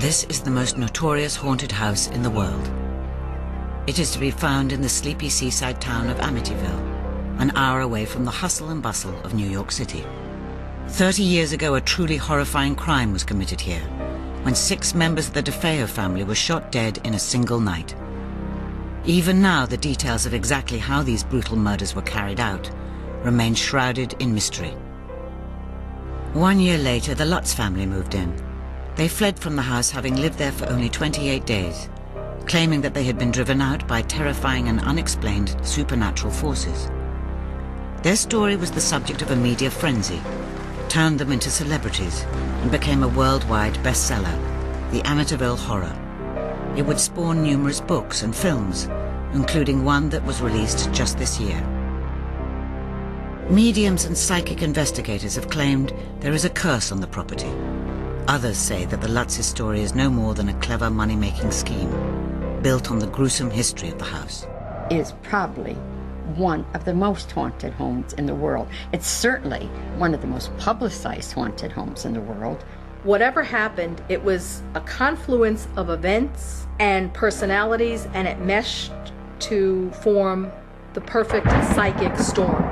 This is the most notorious haunted house in the world. It is to be found in the sleepy seaside town of Amityville, an hour away from the hustle and bustle of New York City. 30 years ago, a truly horrifying crime was committed here, when 6 members of the DeFeo family were shot dead in a single night. Even now, the details of exactly how these brutal murders were carried out remain shrouded in mystery. 1 year later, the Lutz family moved in. They fled from the house, having lived there for only 28 days, claiming that they had been driven out by terrifying and unexplained supernatural forces. Their story was the subject of a media frenzy, turned them into celebrities, and became a worldwide bestseller, The Amityville Horror. It would spawn numerous books and films, including one that was released just this year. Mediums and psychic investigators have claimed there is a curse on the property. Others say that the Lutz's story is no more than a clever money-making scheme, built on the gruesome history of the house. It is probably one of the most haunted homes in the world. It's certainly one of the most publicized haunted homes in the world. Whatever happened, it was a confluence of events and personalities, and it meshed to form the perfect psychic storm.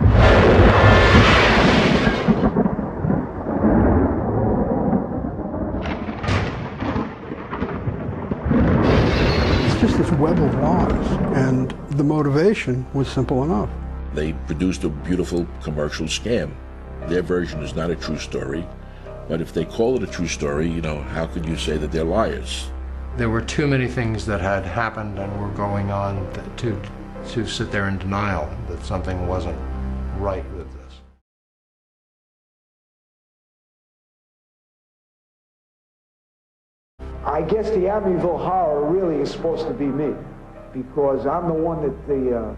It's just this web of lies, and the motivation was simple enough. They produced a beautiful commercial scam. Their version is not a true story, but if they call it a true story, how could you say that they're liars? There were too many things that had happened and were going on to sit there in denial that something wasn't right with this. I guess the Amityville Horror really is supposed to be me, because I'm the one that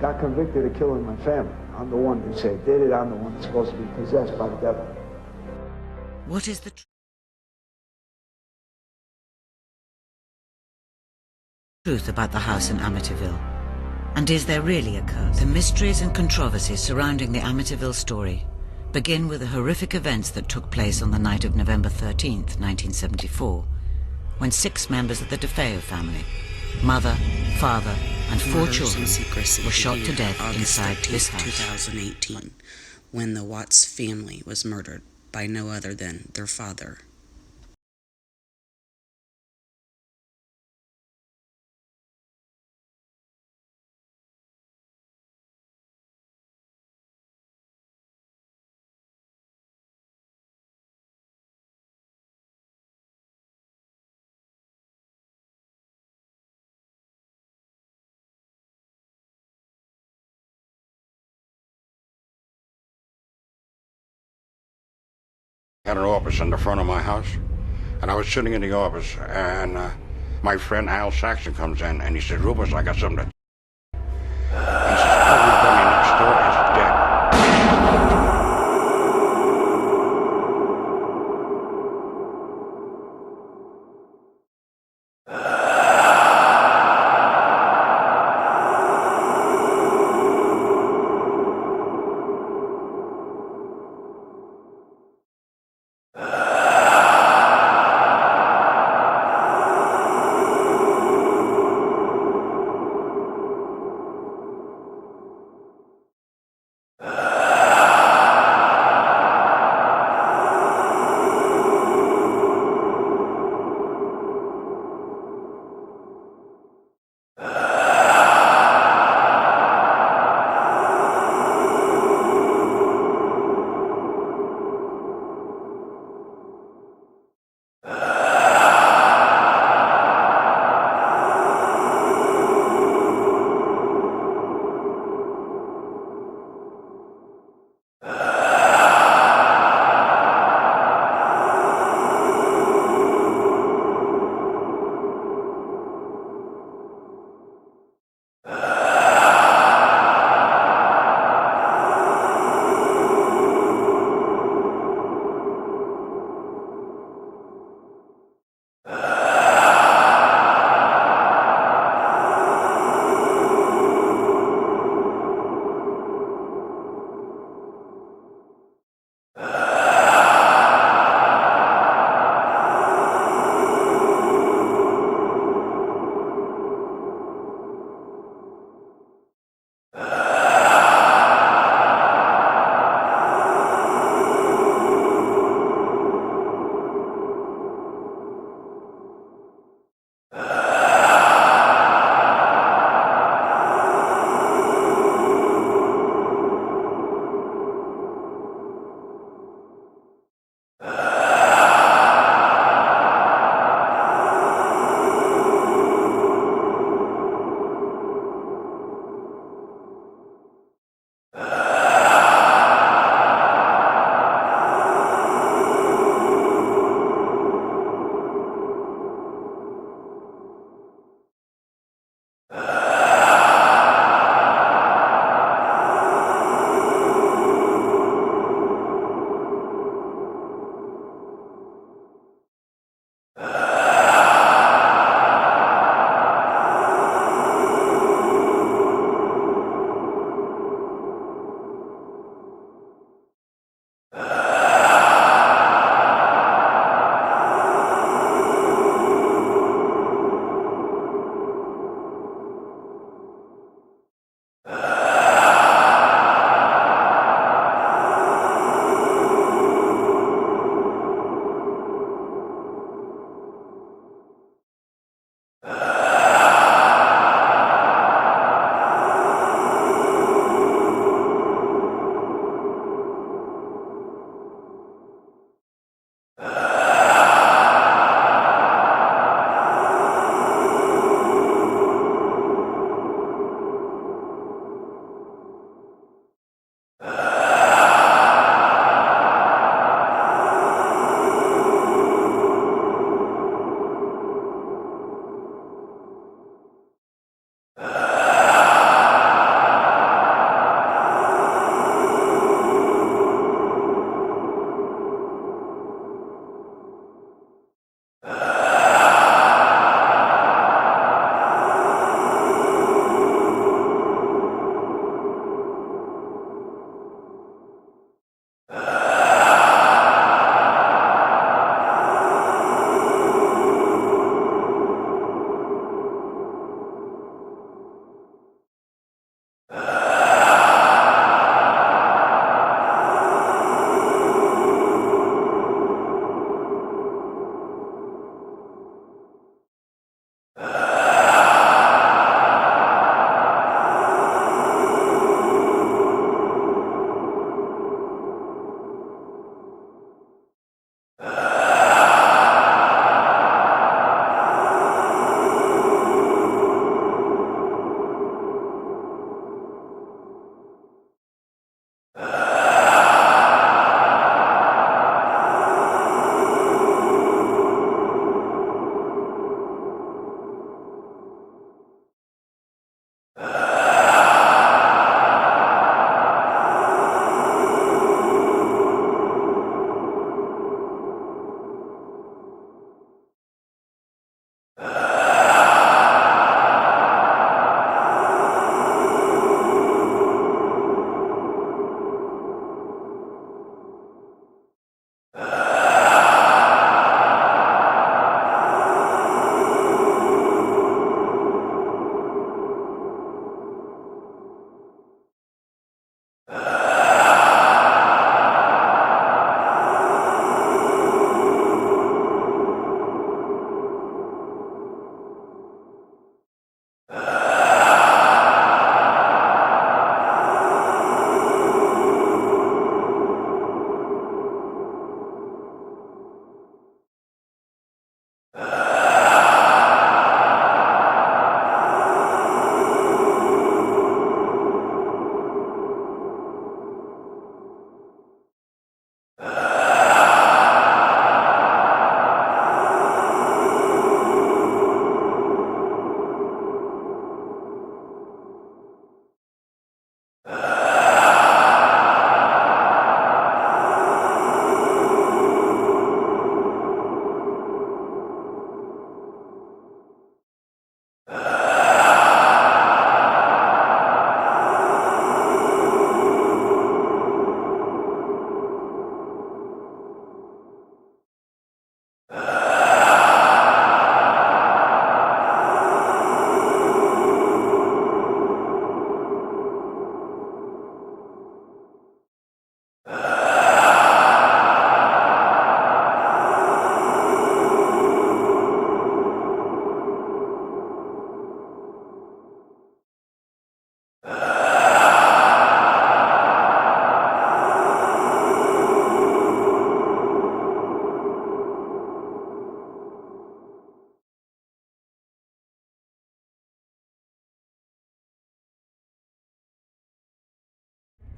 got convicted of killing my family. I'm the one that said did it. I'm the one that's supposed to be possessed by the devil. What is the truth about the house in Amityville? And is there really a curse? The mysteries and controversies surrounding the Amityville story begin with the horrific events that took place on the night of November 13th, 1974, when 6 members of the DeFeo family, mother, father, and 4 children, were shot to death inside this house. 2018, when the Watts family was murdered by no other than their father. I had an office in the front of my house, and I was sitting in the office, and my friend Al Saxon comes in, and he said, "Rufus, I got something to..." He says, "Everybody next door is dead."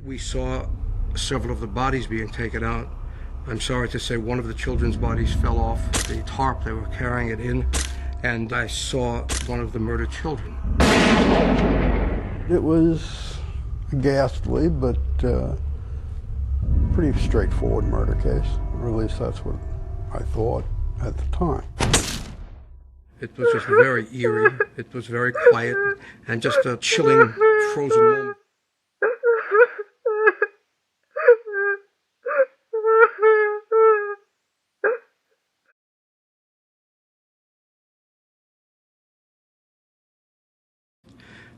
We saw several of the bodies being taken out. I'm sorry to say one of the children's bodies fell off the tarp they were carrying it in, and I saw one of the murdered children. It was ghastly, but pretty straightforward murder case, or at least that's what I thought at the time. It was just very eerie. It was very quiet, and just a chilling, frozen moment.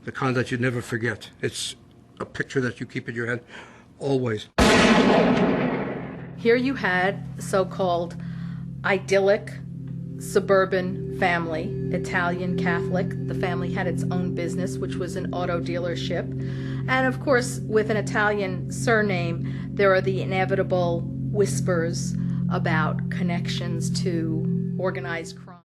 The kind that you never forget. It's a picture that you keep in your head always. Here you had so-called idyllic suburban family, Italian Catholic. The family had its own business, which was an auto dealership. And of course, with an Italian surname, there are the inevitable whispers about connections to organized crime.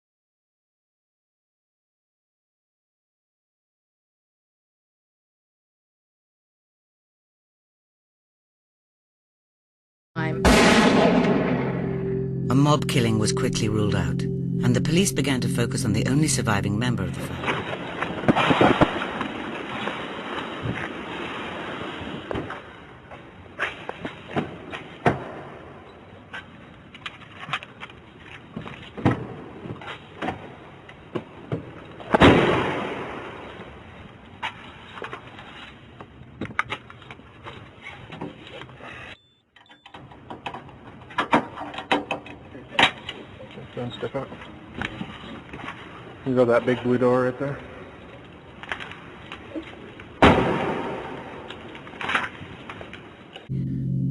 A mob killing was quickly ruled out, and the police began to focus on the only surviving member of the family. 10, step out. You go that big blue door right there.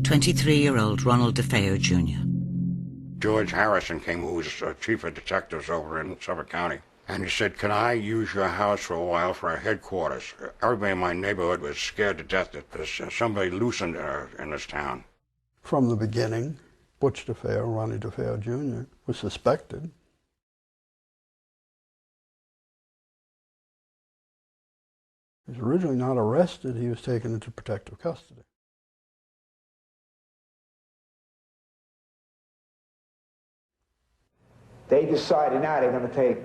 "23-year-old Ronald DeFeo Jr. George Harrison came, who was chief of detectives over in Suffolk County, and he said, "Can I use your house for a while for our headquarters?" Everybody in my neighborhood was scared to death that there's somebody loose in this town. From the beginning, Butch DeFeo, Ronnie DeFeo Jr., was suspected. He was originally not arrested. He was taken into protective custody. They decided now they're going to take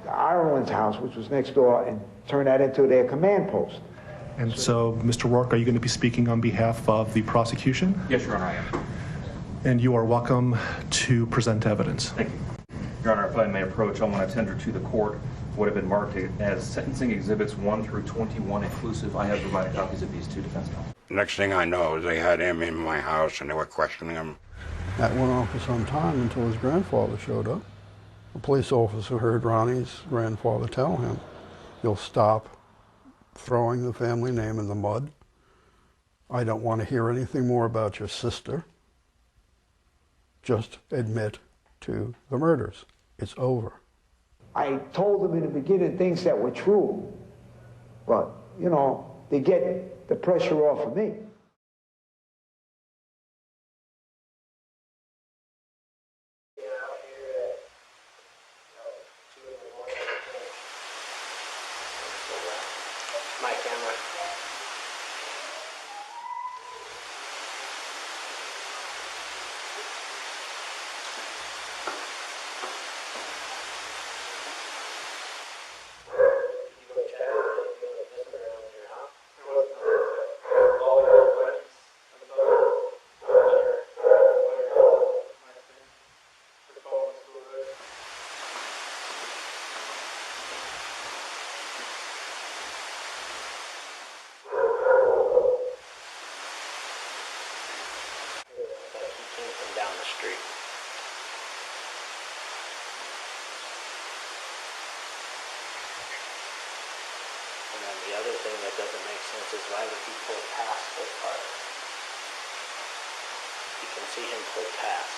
the Ireland's house, which was next door, and turn that into their command post. And so, Mr. Rourke, are you going to be speaking on behalf of the prosecution? Yes, Your Honor, I am. And you are welcome to present evidence. Thank you. Your Honor, if I may approach, I want to tender to the court what have been marked as sentencing exhibits 1 through 21 inclusive. I have provided copies of these to defense counsel. Next thing I know, they had him in my house and they were questioning him. That went on for some time until his grandfather showed up. A police officer heard Ronnie's grandfather tell him, "You'll stop throwing the family name in the mud. I don't want to hear anything more about your sister. Just admit to the murders. It's over." I told them in the beginning things that were true, but, you know, to get the pressure off of me. My camera. Down the street. And then the other thing that doesn't make sense is why would he pull past those cars? You can see him pull past.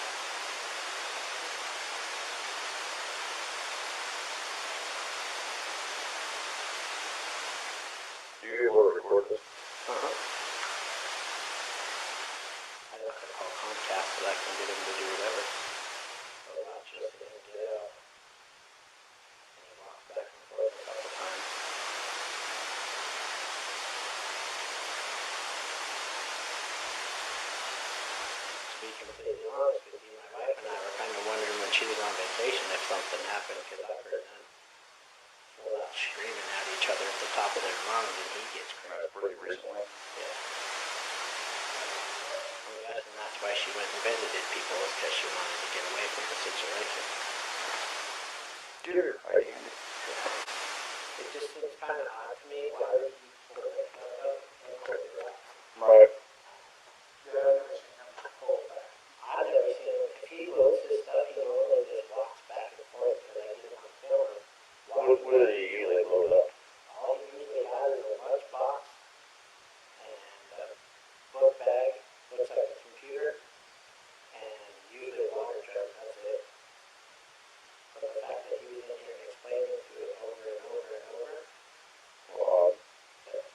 Do you able to record this? I have to call Comcast so I can get him to do whatever. So not just get him to get out. And he walks back and forth a couple times. honest with you, my wife and I were kind of wondering when she was on vacation if something happened, because I heard them full out screaming at each other at the top of their lungs, and he gets crazy. Pretty recently. Yeah. I'm guessing that's why she went and visited people, is because she wanted to get away from the situation. Dear, I Yeah. It just seems kind of odd to me. Why would he pull that stuff up and close it up? Right. I've never seen him. If he loads his stuff, he normally just walks back and forth because I get him on film. What did he usually load up? All he usually has is a lunchbox and a book bag, looks like a computer, and usually a water jug. That's it. But the fact that he was in here explaining to it over and over and over,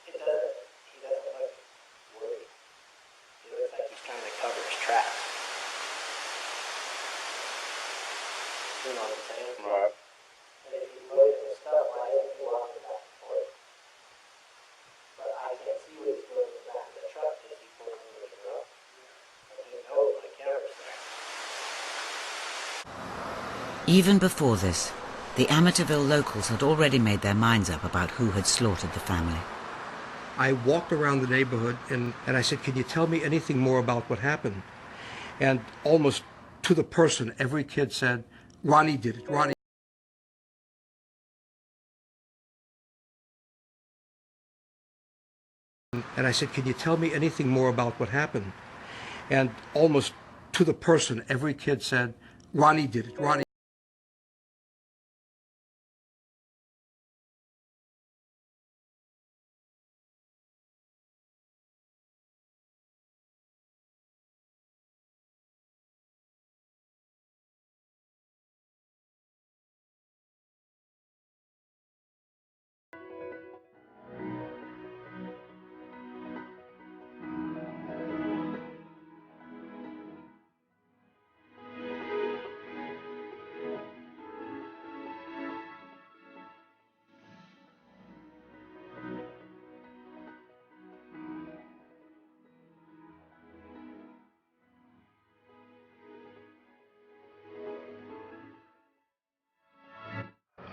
he doesn't look worried. He looks like he's trying to cover his tracks. You know what I'm saying? Right. And if he's loading his stuff, why isn't he walking back and forth? But I can't see what he's doing in the back of the truck because he pulled in the truck. And he knows my camera's there. Even before this, the Amityville locals had already made their minds up about who had slaughtered the family. I walked around the neighborhood and I said, can you tell me anything more about what happened? And almost to the person, every kid said, Ronnie did it, Ronnie. And I said, can you tell me anything more about what happened? And almost to the person, every kid said, Ronnie did it, Ronnie.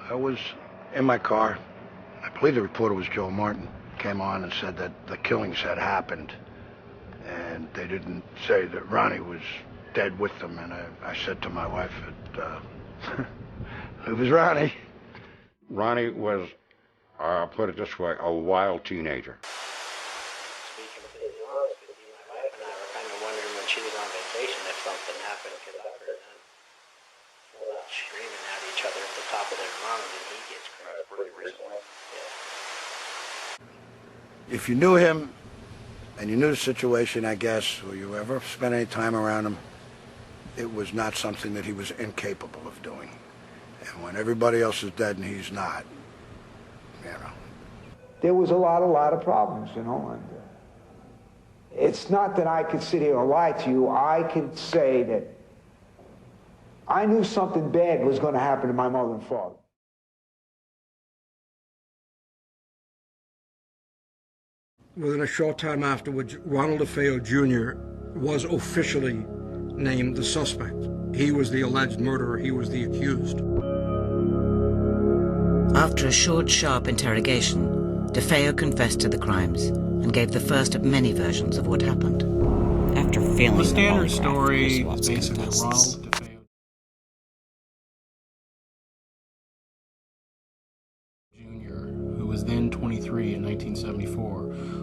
I was in my car. I believe the reporter was Joe Martin. Came on and said that the killings had happened, and they didn't say that Ronnie was dead with them. And I said to my wife, "It was Ronnie." Ronnie was, put it this way, a wild teenager. To be completely honest with you, my wife and I were kind of wondering when she was on vacation if something happened, because I heard them full out screaming at each other at the top of their lungs, and he gets crazy. Pretty recently. Yeah. If you knew him, and you knew the situation, I guess, or you ever spent any time around him, it was not something that he was incapable of doing. And when everybody else is dead and he's not, you know. There was a lot of problems, you know, and it's not that I could sit here and lie to you. I can say that I knew something bad was going to happen to my mother and father. Within a short time afterwards, Ronald DeFeo Jr. was officially named the suspect. He was the alleged murderer. He was the accused. After a short, sharp interrogation, DeFeo confessed to the crimes and gave the first of many versions of what happened. After failing The standard polygraph story is SWAT's basically contests. Ronald DeFeo Jr., who was then 23 in 1974,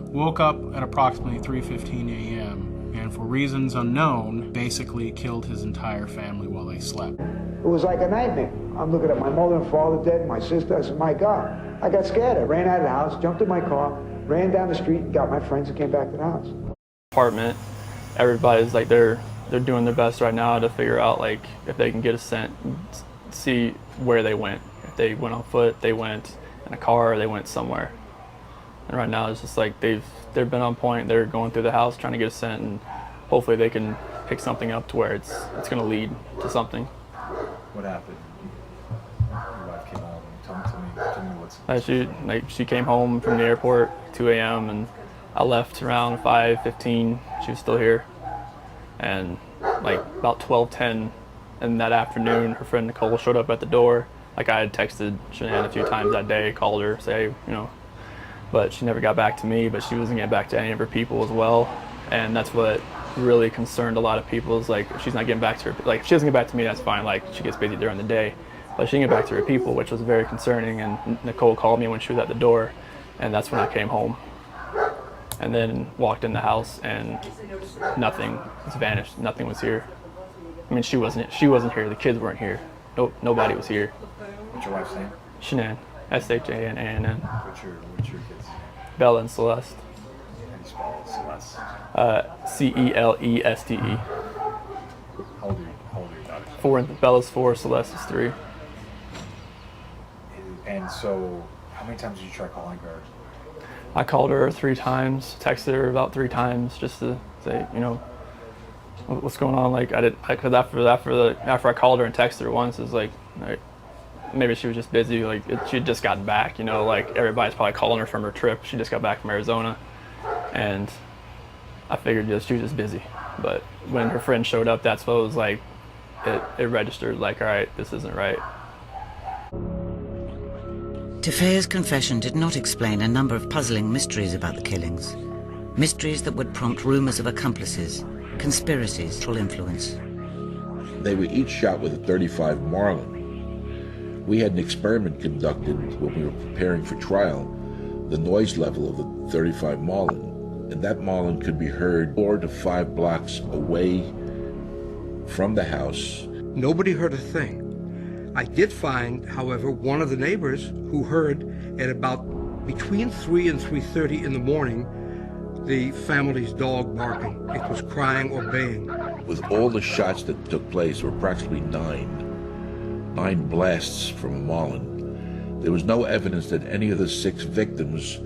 woke up at approximately 3:15 a.m. and for reasons unknown, basically killed his entire family while they slept. It was like a nightmare. I'm looking at my mother and father dead, my sister. I said, my God. I got scared. I ran out of the house, jumped in my car, ran down the street, and got my friends and came back to the house. Apartment, everybody's like they're doing their best right now to figure out like if they can get a scent, see where they went. If they went on foot, they went in a car, or they went somewhere. And right now it's just like they've been on point. They're going through the house trying to get a scent, and hopefully they can pick something up to where it's going to lead to something. What happened? Your wife came home. Tell me what's. She came home from the airport 2 a.m. and I left around 5:15. She was still here, and like about 12:10, and that afternoon, her friend Nicole showed up at the door. Like, I had texted Shanann a few times that day, called her, say, but she never got back to me, but she wasn't getting back to any of her people as well. And that's what really concerned a lot of people, is like, if she's not getting back to her, like, if she doesn't get back to me, that's fine, like, she gets busy during the day, but she didn't get back to her people, which was very concerning. And Nicole called me when she was at the door, and that's when I came home. And then walked in the house, and nothing was vanished. Nothing was here. I mean, she wasn't here. The kids weren't here. Nobody was here. What's your wife's name? Shanann. Shanann. What's your kids' name? Bella and Celeste. How do you spell Celeste? Celeste. How old are your daughters? 4, Bella's 4, Celeste is 3. And so, how many times did you try calling her? I called her 3 times, texted her about 3 times, just to say, what's going on. Like, because after I called her and texted her once, it's like maybe she was just busy. Like, she had just gotten back. Like, everybody's probably calling her from her trip. She just got back from Arizona, and I figured she was just busy. But when her friend showed up, that's what it was like. It registered. Like, all right, this isn't right. DeFeo's confession did not explain a number of puzzling mysteries about the killings. Mysteries that would prompt rumors of accomplices, conspiracies, or influence. They were each shot with a .35 Marlin. We had an experiment conducted when we were preparing for trial, the noise level of the .35 Marlin, and that Marlin could be heard 4 to 5 blocks away from the house. Nobody heard a thing. I did find, however, one of the neighbors who heard at about between 3 and 3:30 in the morning the family's dog barking. It was crying or baying. With all the shots that took place, there were approximately 9 blasts from a Marlin. There was no evidence that any of the 6 victims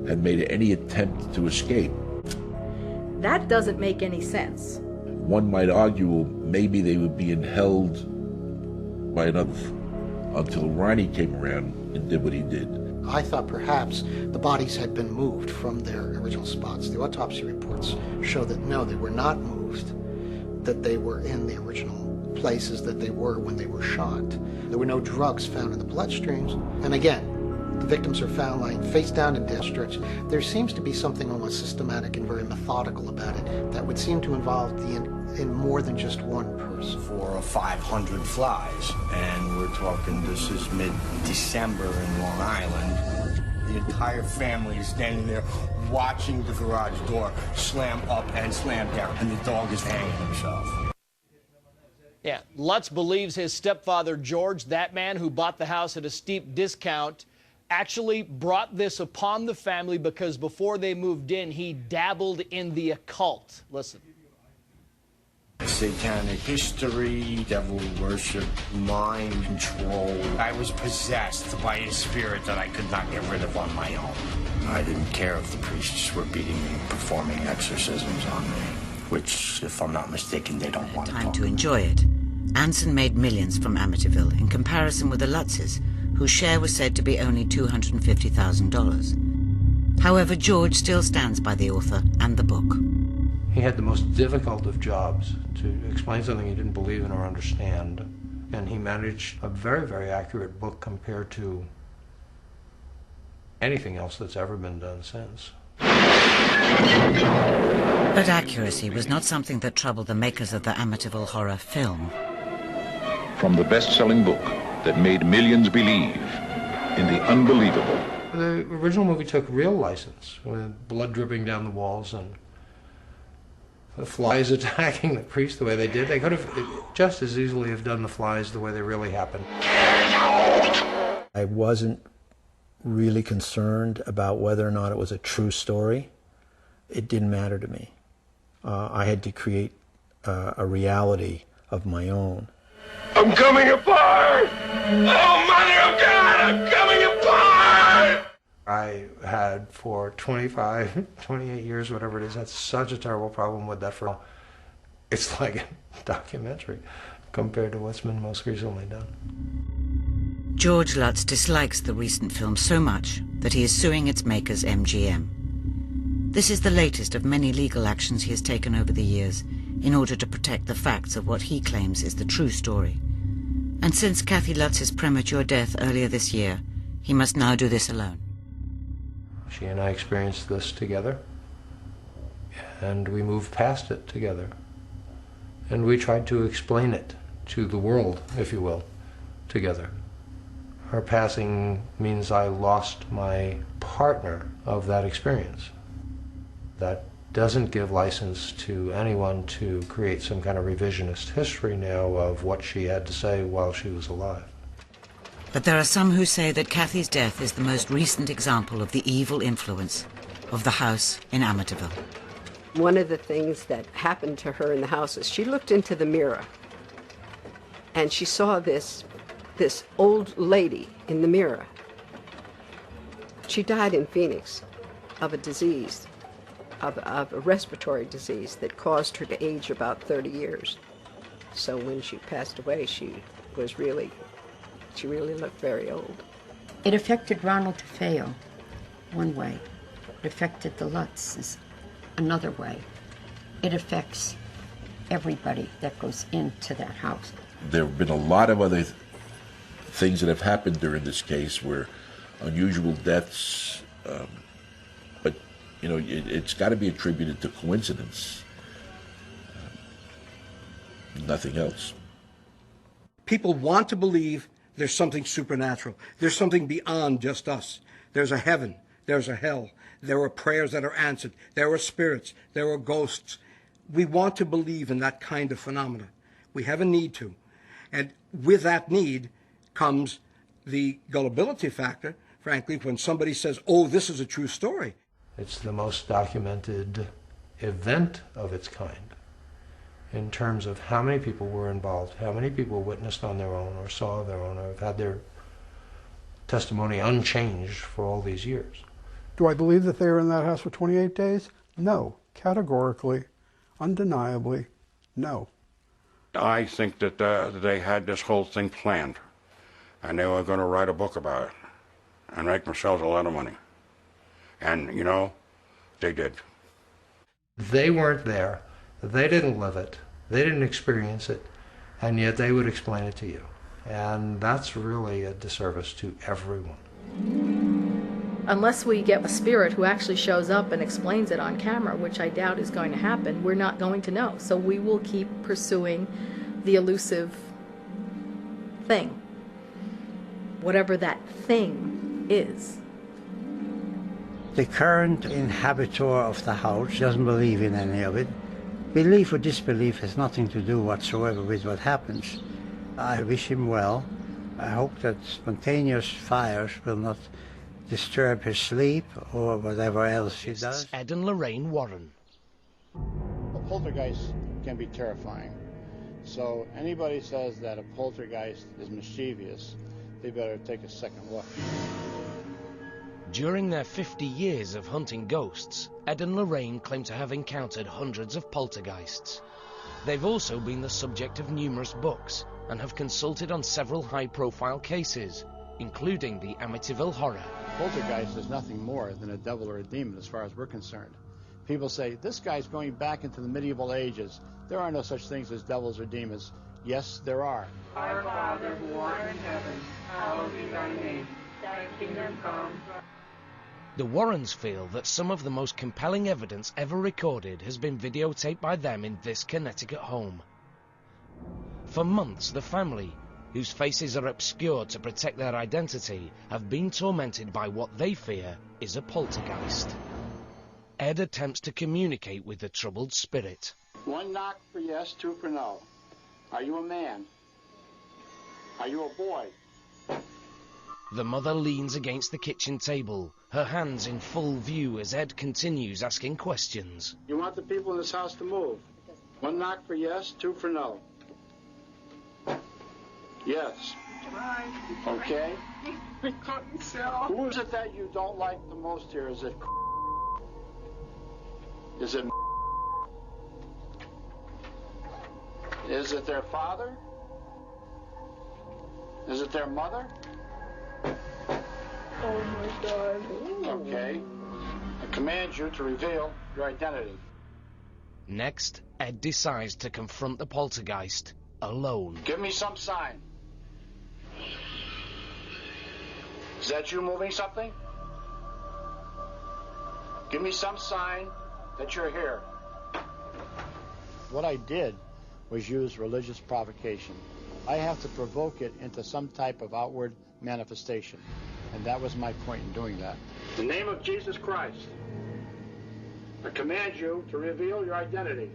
had made any attempt to escape. That doesn't make any sense. One might argue, well, maybe they were being held by another until Ronnie came around and did what he did. I thought perhaps the bodies had been moved from their original spots. The autopsy reports show that no, they were not moved, that they were in the original places that they were when they were shot. There were no drugs found in the bloodstreams. And again, the victims are found lying face down in districts. There seems to be something almost systematic and very methodical about it that would seem to involve in more than just one person. 400 or 500 flies, and we're talking, this is mid-December in Long Island. The entire family is standing there watching the garage door slam up and slam down, and the dog is hanging himself. Yeah, Lutz believes his stepfather, George, that man who bought the house at a steep discount, actually brought this upon the family because before they moved in, he dabbled in the occult. Listen. Satanic history, devil worship, mind control. I was possessed by a spirit that I could not get rid of on my own. I didn't care if the priests were beating me, performing exorcisms on me, which, if I'm not mistaken, they don't want to Time to enjoy it. Anson made millions from Amityville in comparison with the Lutzes, whose share was said to be only $250,000. However, George still stands by the author and the book. He had the most difficult of jobs to explain something he didn't believe in or understand. And he managed a very, very accurate book compared to anything else that's ever been done since. But accuracy was not something that troubled the makers of the Amityville horror film. From the best-selling book that made millions believe in the unbelievable. The original movie took real license, with blood dripping down the walls and the flies attacking the priest the way they did. They could have just as easily have done the flies the way they really happened. I wasn't really concerned about whether or not it was a true story. It didn't matter to me. I had to create a reality of my own. I'm coming apart! Oh, Mother of God, I'm coming apart! I had for 25, 28 years, whatever it is, had such a terrible problem with that for. It's like a documentary compared to what's been most recently done. George Lutz dislikes the recent film so much that he is suing its makers, MGM. This is the latest of many legal actions he has taken over the years in order to protect the facts of what he claims is the true story. And since Kathy Lutz's premature death earlier this year, he must now do this alone. She and I experienced this together, and we moved past it together. And we tried to explain it to the world, if you will, together. Her passing means I lost my partner of that experience. That doesn't give license to anyone to create some kind of revisionist history now of what she had to say while she was alive. But there are some who say that Kathy's death is the most recent example of the evil influence of the house in Amityville. One of the things that happened to her in the house is she looked into the mirror and she saw this old lady in the mirror. She died in Phoenix of a disease, of a respiratory disease that caused her to age about 30 years. So when she passed away, she really looked very old. It affected Ronald DeFeo one way. It affected the Lutzes another way. It affects everybody that goes into that house. There have been a lot of other things that have happened during this case where unusual deaths, but you know, it's got to be attributed to coincidence, nothing else. People want to believe there's something supernatural. There's something beyond just us. There's a heaven. There's a hell. There are prayers that are answered. There are spirits. There are ghosts. We want to believe in that kind of phenomena. We have a need to. And with that need comes the gullibility factor, frankly, when somebody says, oh, this is a true story. It's the most documented event of its kind in terms of how many people were involved, how many people witnessed on their own or saw their own or have had their testimony unchanged for all these years. Do I believe that they were in that house for 28 days? No. Categorically, undeniably, no. I think that they had this whole thing planned, and they were going to write a book about it and make themselves a lot of money. And, you know, they did. They weren't there. They didn't live it. They didn't experience it. And yet they would explain it to you. And that's really a disservice to everyone. Unless we get a spirit who actually shows up and explains it on camera, which I doubt is going to happen, we're not going to know. So we will keep pursuing the elusive thing, whatever that thing is. The current inhabitor of the house doesn't believe in any of it. Belief or disbelief has nothing to do whatsoever with what happens. I wish him well. I hope that spontaneous fires will not disturb his sleep or whatever else he does. Ed and Lorraine Warren. A poltergeist can be terrifying. So anybody says that a poltergeist is mischievous, they better take a second look. During their 50 years of hunting ghosts, Ed and Lorraine claim to have encountered hundreds of poltergeists. They've also been the subject of numerous books and have consulted on several high-profile cases, including the Amityville horror. Poltergeist is nothing more than a devil or a demon as far as we're concerned. People say, this guy's going back into the medieval ages. There are no such things as devils or demons. Yes, there are. Our Father who art in heaven, hallowed be thy name. Thy kingdom come. The Warrens feel that some of the most compelling evidence ever recorded has been videotaped by them in this Connecticut home. For months, the family, whose faces are obscured to protect their identity, have been tormented by what they fear is a poltergeist. Ed attempts to communicate with the troubled spirit. One knock for yes, two for no. Are you a man? Are you a boy? The mother leans against the kitchen table, her hands in full view as Ed continues asking questions. You want the people in this house to move? One knock for yes, two for no. Yes. Okay. Who is it that you don't like the most here? Is it? Is it? Is it their father? Is it their mother? Oh my God. Okay. I command you to reveal your identity. Next, Ed decides to confront the poltergeist alone. Give me some sign. Is that you moving something? Give me some sign that you're here. What I did was use religious provocation. I have to provoke it into some type of outward manifestation. And that was my point in doing that. In the name of Jesus Christ, I command you to reveal your identity.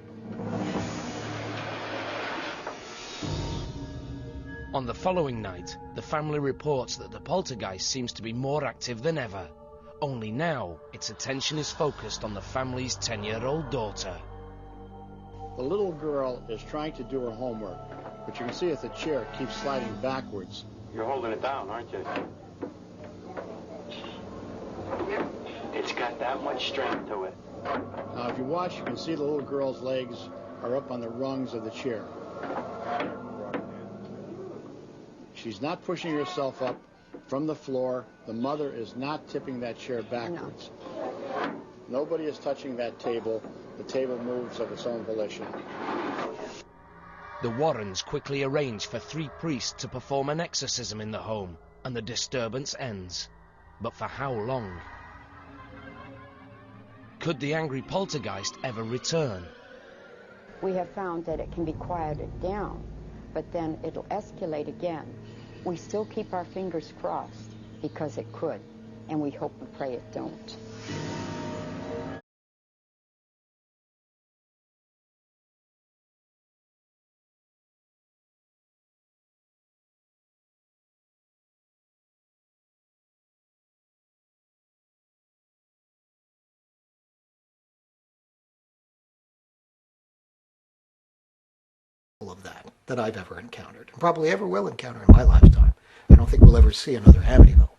On the following night, the family reports that the poltergeist seems to be more active than ever. Only now, its attention is focused on the family's 10-year-old daughter. The little girl is trying to do her homework, but you can see that the chair keeps sliding backwards. You're holding it down, aren't you? It's got that much strength to it. Now, if you watch, you can see the little girl's legs are up on the rungs of the chair. She's not pushing herself up from the floor. The mother is not tipping that chair backwards. No. Nobody is touching that table. The table moves of its own volition. The Warrens quickly arrange for 3 priests to perform an exorcism in the home, and the disturbance ends. But for how long? Could the angry poltergeist ever return? We have found that it can be quieted down, but then it'll escalate again. We still keep our fingers crossed because it could, and we hope and pray it don't. Of that I've ever encountered, and probably ever will encounter in my lifetime. I don't think we'll ever see another Amityville.